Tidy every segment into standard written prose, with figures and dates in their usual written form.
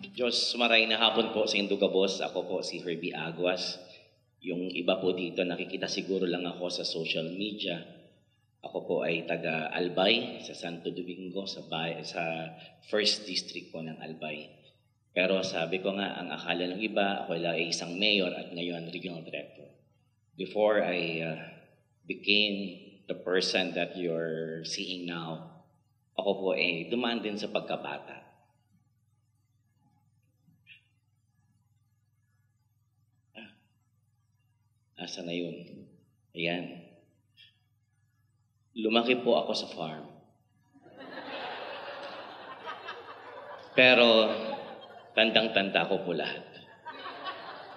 Diyos, maray na hapon po sa Indugabos. Ako po si Herbie Aguas. Yung iba po dito, nakikita siguro lang ako sa social media. Ako po ay taga Albay, sa Santo Domingo, sa First District po ng Albay. Pero sabi ko nga, ang akala ng iba, ako ay isang mayor at ngayon regional director. Before I became the person that you're seeing now, ako po ay dumaan din sa pagkabata. Asa na yun? Ayan. Lumaki po ako sa farm. Pero, tandang-tanda ko po lahat.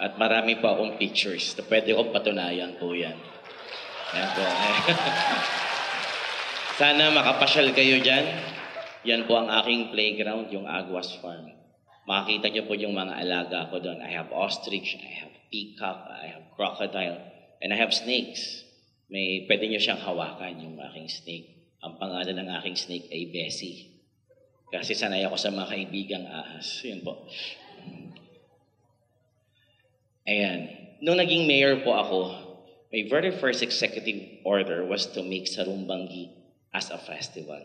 At marami pa akong pictures na pwede kong patunayan po yan. Yan po. Sana makapasyal kayo dyan. Yan po ang aking playground, yung Aguas Farm. Makikita niyo po yung mga alaga ko doon. I have ostrich, I have peacock, I have crocodile, and I have snakes. Pwede niyo siyang hawakan, yung aking snake. Ang pangalan ng aking snake ay Bessie. Kasi sanay ako sa mga kaibigang ahas. Yun po. Ayan. Nung naging mayor po ako, my very first executive order was to make Sarumbanggi as a festival.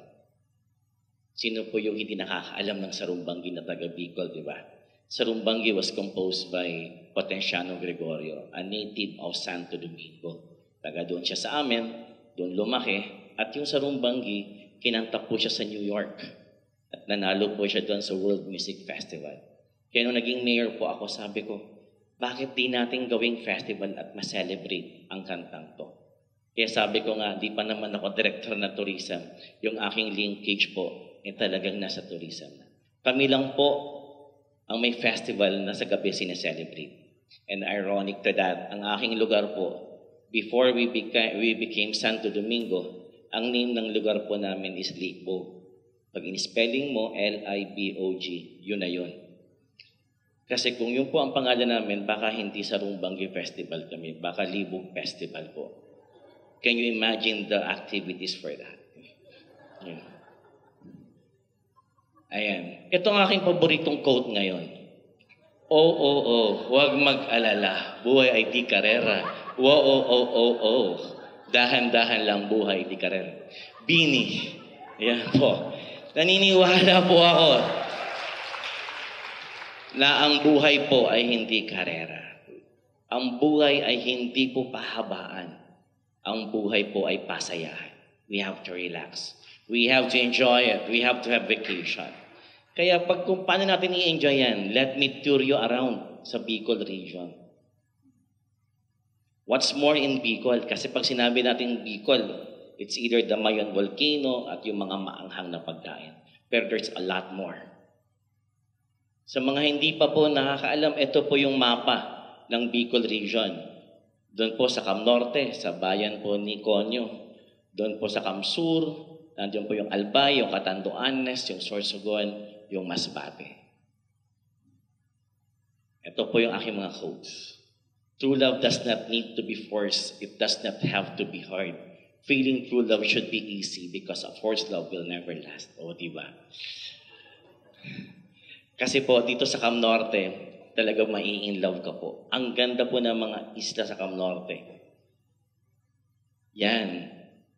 Sino po yung hindi nakakaalam ng Sarumbanggi na taga Bicol, di ba? Sarumbanggi was composed by Potenciano Gregorio, a native of Santo Domingo. Taga doon siya sa amin, doon lumaki, at yung Sarumbanggi, kinanta po siya sa New York. At nanalo po siya doon sa World Music Festival. Kaya nung naging mayor po ako, sabi ko, bakit di natin gawing festival at ma-celebrate ang kantang to? Kaya sabi ko nga, di pa naman ako director na tourism. Yung aking linkage po, talagang nasa tourism. Kami lang po ang may festival na sa gabi sineselebrate. And ironic to that, ang aking lugar po, before we became Santo Domingo, ang name ng lugar po namin is Libog. Pag in-spelling mo, L-I-B-O-G, yun na yun. Kasi kung yun po ang pangalan namin, baka hindi Sarumbanggi Festival kami, baka Libog Festival po. Can you imagine the activities for that? Yeah. Ayan. Ito ang aking paboritong quote ngayon. Huwag mag-alala. Buhay ay di karera. Dahan-dahan lang buhay di karera. Bini. Ayan po. Naniniwala po ako na ang buhay po ay hindi karera. Ang buhay ay hindi po pahabaan. Ang buhay po ay pasayahan. We have to relax. We have to enjoy it. We have to have vacation. Kaya kung paano natin i-enjoy yan, let me tour you around sa Bicol region. What's more in Bicol? Kasi pag sinabi natin Bicol, it's either the Mayon Volcano at yung mga maanghang na pagkain. Pero there's a lot more. Sa mga hindi pa po nakakaalam, ito po yung mapa ng Bicol region. Doon po sa Cam Norte, sa bayan po ni Conyo. Doon po sa Cam Sur, nandiyan po yung Albay, yung Catanduanes, yung Sorsogon, yung Masbate. Ito po yung aking mga quotes. True love does not need to be forced. It does not have to be hard. Feeling true love should be easy because a forced love will never last. O, diba? Kasi po, dito sa Cam Norte, talagang mai-in-love ka po. Ang ganda po ng mga isla sa Cam Norte. Yan.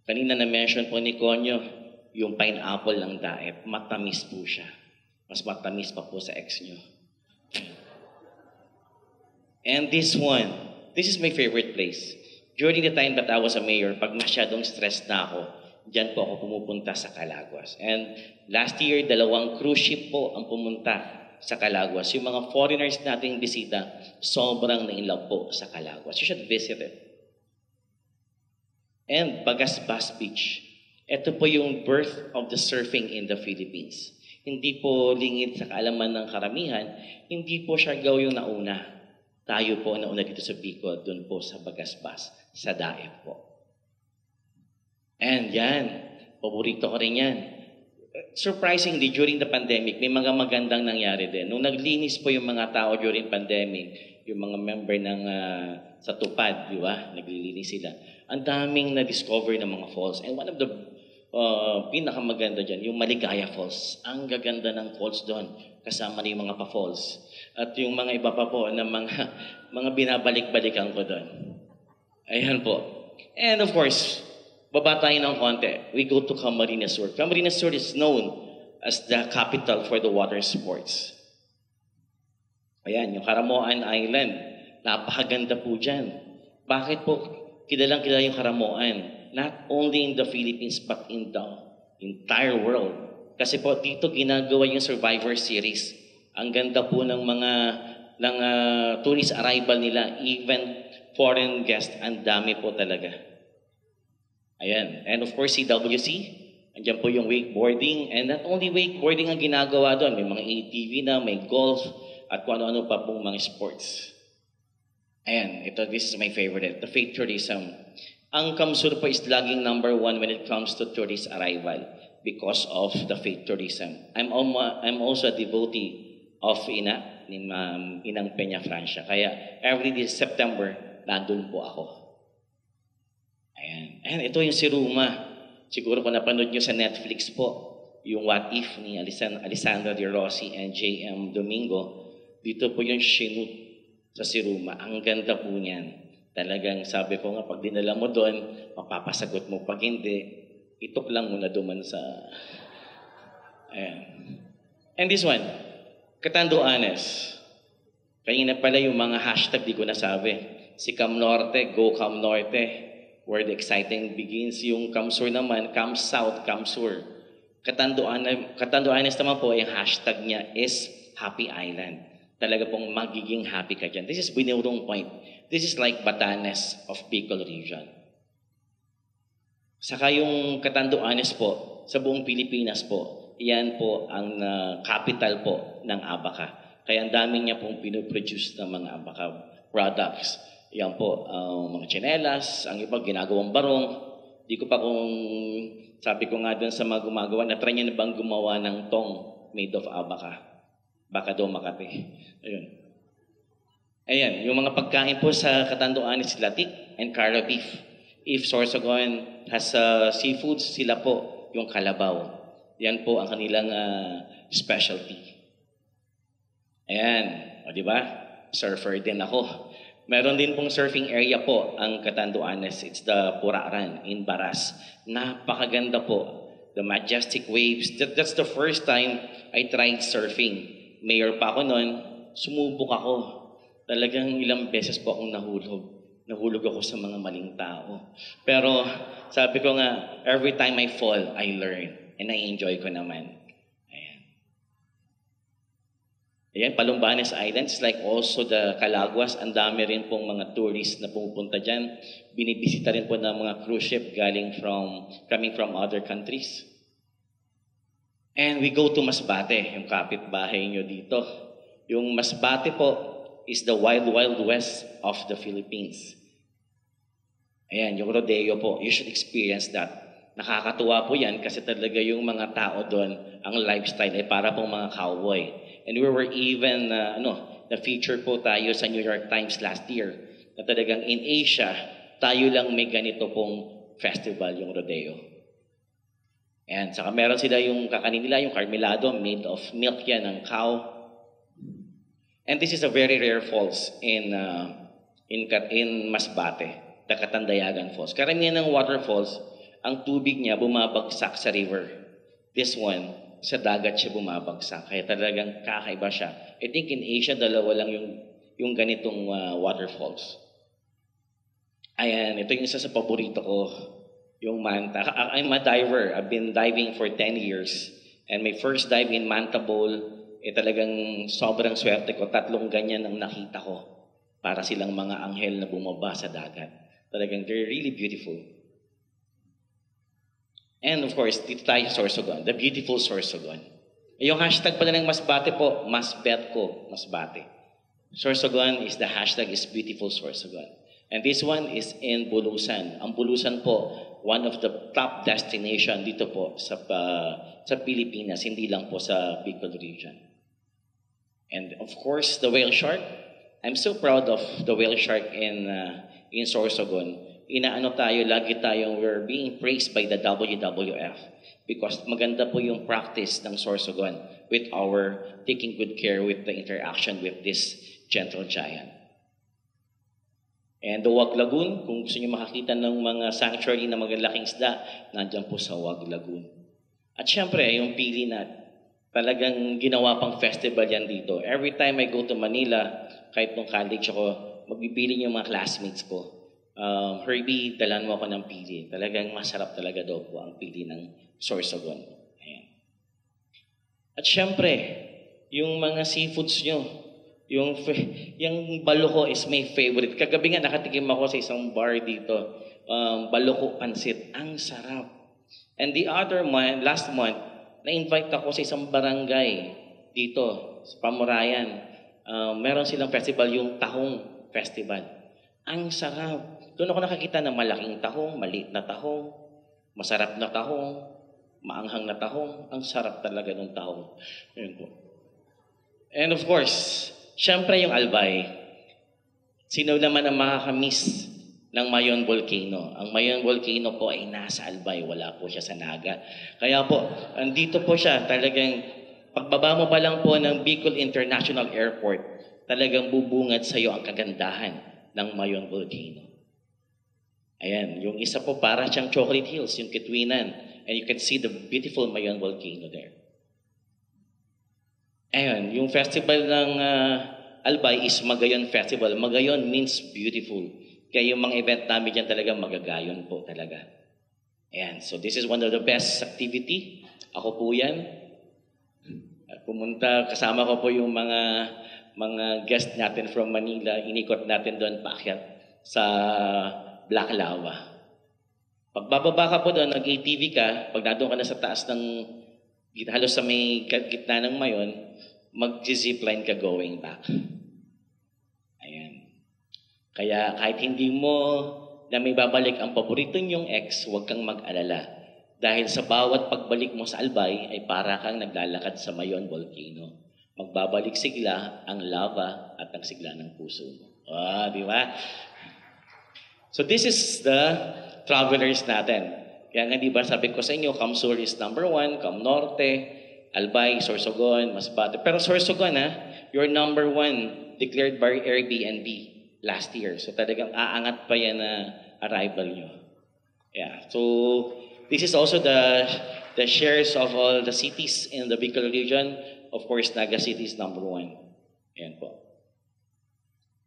Kanina na-mention po ni Conyo, yung pineapple ng daet, matamis po siya. Mas matamis pa po sa ex nyo. And this is my favorite place. During the time that I was a mayor, pag masyadong stressed na ako, dyan po ako pumupunta sa Calaguas. And last year, 2 cruise ship po ang pumunta sa Calaguas. Yung mga foreigners nating bisita, sobrang na-inlove po sa Calaguas. You should visit it. And Bagasbas Beach. Ito po yung birth of the surfing in the Philippines. Hindi po lingid sa kaalaman ng karamihan, hindi po Siargao yung nauna. Tayo po nauna dito sa Bicol, doon po sa Bagasbas, sa Daep po. And yan, paborito ko rin yan. Surprisingly, during the pandemic, may mga magandang nangyari din. Nung naglinis po yung mga tao during pandemic, yung mga member ng sa Tupad, di ba? Naglilinis sila. Ang daming na-discover ng mga falls. And one of the pinakamaganda dyan, yung Maligaya Falls. Ang gaganda ng falls doon, kasama na yung mga pa-falls. At yung mga iba pa po na mga, mga binabalik-balikan ko doon. Ayan po. And of course, baba tayo ng konti. We go to Camarines Sur. Camarines Sur is known as the capital for the water sports. Ayan, yung Caramoan Island. Napakaganda po dyan. Bakit po kilalang kilala yung Caramoan? Not only in the Philippines but in the entire world. Kasi po dito ginagawa yung Survivor Series. Ang ganda po ng mga tourist arrival nila, even foreign guests, ang dami po talaga. Ayan. And of course, CWC, andyan po yung wakeboarding. And not only wakeboarding ang ginagawa doon, may mga ATV na, may golf, at kung ano-ano pa pong mga sports. Ayan, this is my favorite, the faith tourism. Ang Kamsur po is laging number 1 when it comes to tourist arrival because of the faith tourism. I'm also a devotee of Ina, ni Inang Peña Francia. Kaya every September, nandun po ako. Ayan. And ito yung si Ruma. Siguro kung napanood nyo sa Netflix po, yung What If ni Alessandra De Rossi and J.M. Domingo. Dito po yung Chinook sa si Ruma. Ang ganda po niyan. Talagang sabi ko nga, pag dinala mo doon, mapapasagot mo. Pag hindi, itok lang muna duman sa... Ayan. And this one, Catanduanes. Kanina pala yung mga hashtag di ko nasabi. Si Cam Norte, Go Cam Norte, where the exciting begins. Yung Cam Sur naman, Cam South, Cam Sur. Catanduanes naman po, yung hashtag niya is Happy Island. Talaga pong magiging happy ka dyan. This is Binurong Point. This is like Batanes of Bicol region. Saka yung Catanduanes po, sa buong Pilipinas po, yan po ang capital po ng Abaca. Kaya ang dami niya pong pinoproduce ng mga Abaca products. Yan po, mga tsinelas, ang iba ginagawang barong. Di ko pa kung, sabi ko nga doon sa mga gumagawa, na-try niya na bang gumawa ng tong made of Abaca? Baka daw Makati. Ayun. Ayan, yung mga pagkain po sa Catanduanes, latik and cara beef. If Sorsogon has seafoods, sila po yung kalabaw. Yan po ang kanilang specialty. Ayan, o di ba? Surfer din ako. Meron din pong surfing area po ang Catanduanes. It's the Puraran in Baras. Napakaganda po. The majestic waves. That's the first time I tried surfing. Mayor pa ako noon, sumubok ako. Talagang ilang beses po akong nahulog. Nahulog ako sa mga maling tao. Pero sabi ko nga, every time I fall, I learn. And I enjoy ko naman. Ayan. Ayan, Palumbanes Island is like also the Calaguas. Ang dami rin pong mga tourists na pumupunta dyan. Binibisita rin po ng mga cruise ship coming from other countries. And we go to Masbate, yung kapitbahay nyo dito. Yung Masbate po is the wild, wild west of the Philippines. Ayan, yung rodeo po. You should experience that. Nakakatuwa po yan kasi talaga yung mga tao doon, ang lifestyle ay para pong mga cowboy. And we were even, na-feature po tayo sa New York Times last year na talagang in Asia, tayo lang may ganito pong festival, yung rodeo. And saka meron sila yung kakanin nila, yung carmelado, made of milk yan ng cow. And this is a very rare falls in Masbate, the Katandayagan Falls. Karamihan ng waterfalls, ang tubig niya bumabagsak sa river. This one, sa dagat siya bumabagsak. Kaya talagang kakaiba siya. I think in Asia, dalawa lang yung ganitong waterfalls. Ayan, ito yung isa sa paborito ko. Yung Manta. I'm a diver. I've been diving for 10 years. And my first dive in Manta Bowl, talagang sobrang swerte ko. 3 ganyan ang nakita ko. Para silang mga anghel na bumaba sa dagat. Talagang they're really beautiful. And of course, dito tayo sa Sorsogon. The beautiful Sorsogon. Yung hashtag pala ng Masbate po, Masbet ko, Masbate. Sorsogon is the hashtag is beautiful Sorsogon. And this one is in Bulusan. Ang Bulusan po, one of the top destination dito po sa Pilipinas, hindi lang po sa Bicol region. And of course, the whale shark. I'm so proud of the whale shark in Sorsogon. inaano tayo, lagi tayong we're being praised by the WWF because maganda po yung practice ng Sorsogon with our taking good care with the interaction with this gentle giant. And the Wag Lagoon, kung gusto nyo makakita ng mga sanctuary na magalaking isda, nandiyan po sa Wag Lagoon. At syempre, yung pili na talagang ginawa pang festival yan dito. Every time I go to Manila, kahit nung college ako, magpipili yung mga classmates ko. Herbie, dalan mo ako ng pili. Talagang masarap talaga daw po ang pili ng Sorsogon. Ayan. At syempre, yung mga seafoods nyo, yung baloko is my favorite. Kagabi nga nakatikim ako sa isang bar dito. Baloko pansit. Ang sarap. And the other month, last month, na-invite ako sa isang barangay dito sa Pamurayan. Meron silang festival, yung Tahong Festival. Ang sarap. Doon ako nakakita ng malaking tahong, maliit na tahong, masarap na tahong, maanghang na tahong. Ang sarap talaga ng tahong. Ayun po. And of course, syempre yung Albay. Sino naman ang makakamiss ng Mayon Volcano? Ang Mayon Volcano po ay nasa Albay. Wala po siya sa Naga. Kaya po, andito po siya. Talagang pagbaba mo pa lang po ng Bicol International Airport, talagang bubungad sa iyo ang kagandahan ng Mayon Volcano. Ayan, yung isa po para siyang Chocolate Hills, yung Kitwinan. And you can see the beautiful Mayon Volcano there. Ayan, yung festival ng Albay is Magayon Festival. Magayon means beautiful. Kaya yung mga event namin dyan talaga magagayon po talaga. Ayan, so this is one of the best activity. Ako po yan. Pumunta, kasama ko po yung mga guest natin from Manila. Inikot natin doon paakyat sa Black Lava. Pagbababa ka po doon, nag-ATV ka, pag nandun ka na sa taas ng, halos sa may gitna ng Mayon, mag-zipline ka going back. Ayan. Kaya kahit hindi mo na may babalik ang paborito niyong ex, huwag kang mag-alala. Dahil sa bawat pagbalik mo sa Albay, ay para kang naglalakad sa Mayon Volcano. Magbabalik sigla ang lava at ang sigla ng puso mo. Di ba? So this is the travelers natin. Kaya nga di ba sabi ko sa inyo, Camsur is number 1, Cam Norte, Albay, Sorsogon, Masbate. Pero Sorsogon you're number 1 declared by Airbnb last year. So talagang aangat pa yan na arrival nyo. Yeah. So this is also the shares of all the cities in the Bicol region. Of course, Naga City is number 1. Ayan po.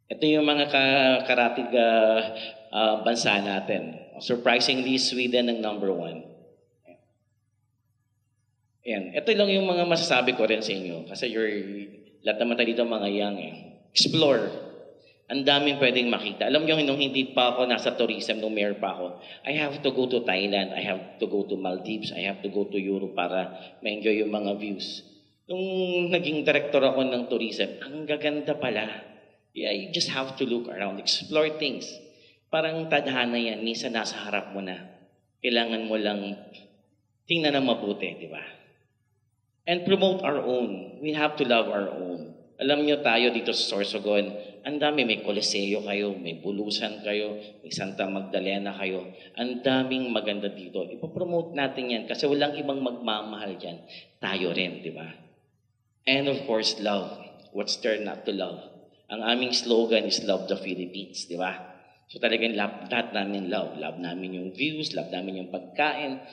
Ito yung mga karatig bansa natin. Surprisingly, Sweden ang number 1. Ayan. Ito lang yung mga masasabi ko rin sa inyo. Kasi lahat naman tayo dito mga young. Explore. Ang daming pwedeng makita. Alam nyo, nung hindi pa ako nasa tourism, nung mayor pa ako, I have to go to Thailand, I have to go to Maldives, I have to go to Europe para ma-enjoy yung mga views. Nung naging director ako ng tourism, ang gaganda pala. Yeah, you just have to look around, explore things. Parang tadhana yan, minsan nasa harap mo na. Kailangan mo lang tingnan ng mabuti, di ba? And promote our own. We have to love our own. Alam nyo tayo dito sa Sorsogon, ang dami, may Coliseo kayo, may Bulusan kayo, may Santa Magdalena kayo. Ang daming maganda dito. Ipopromote natin yan kasi walang ibang magmamahal dyan. Tayo rin, di ba? And of course, love. What's there not to love? Ang aming slogan is Love the Philippines, di ba? So talagang lahat namin love. Love namin yung views, love namin yung pagkain.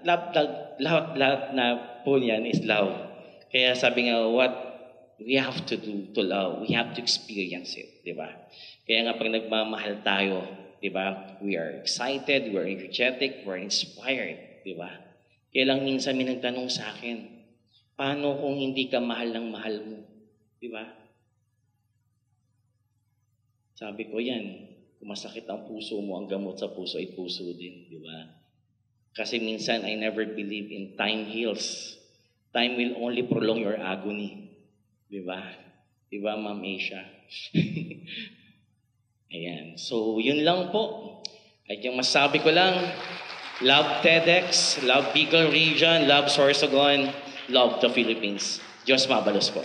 Lahat na po yan is love. Kaya sabi nga, what we have to do to love, we have to experience it, di ba? Kaya nga pag nagmamahal tayo, di ba? We are excited, we are energetic, we are inspired, di ba? Kaya lang minsan may nagtanong sa akin, paano kung hindi ka mahal ng mahal mo? Di ba? Sabi ko yan, kung masakit ang puso mo, ang gamot sa puso ay puso din, di ba? Kasi minsan, I never believe in time heals. Time will only prolong your agony. Diba? Diba, Ma'am Asia? Ayan. So, yun lang po. At yung masabi ko lang, love TEDx, love Bicol Region, love Sorsogon, love the Philippines. Diyos mabalos po.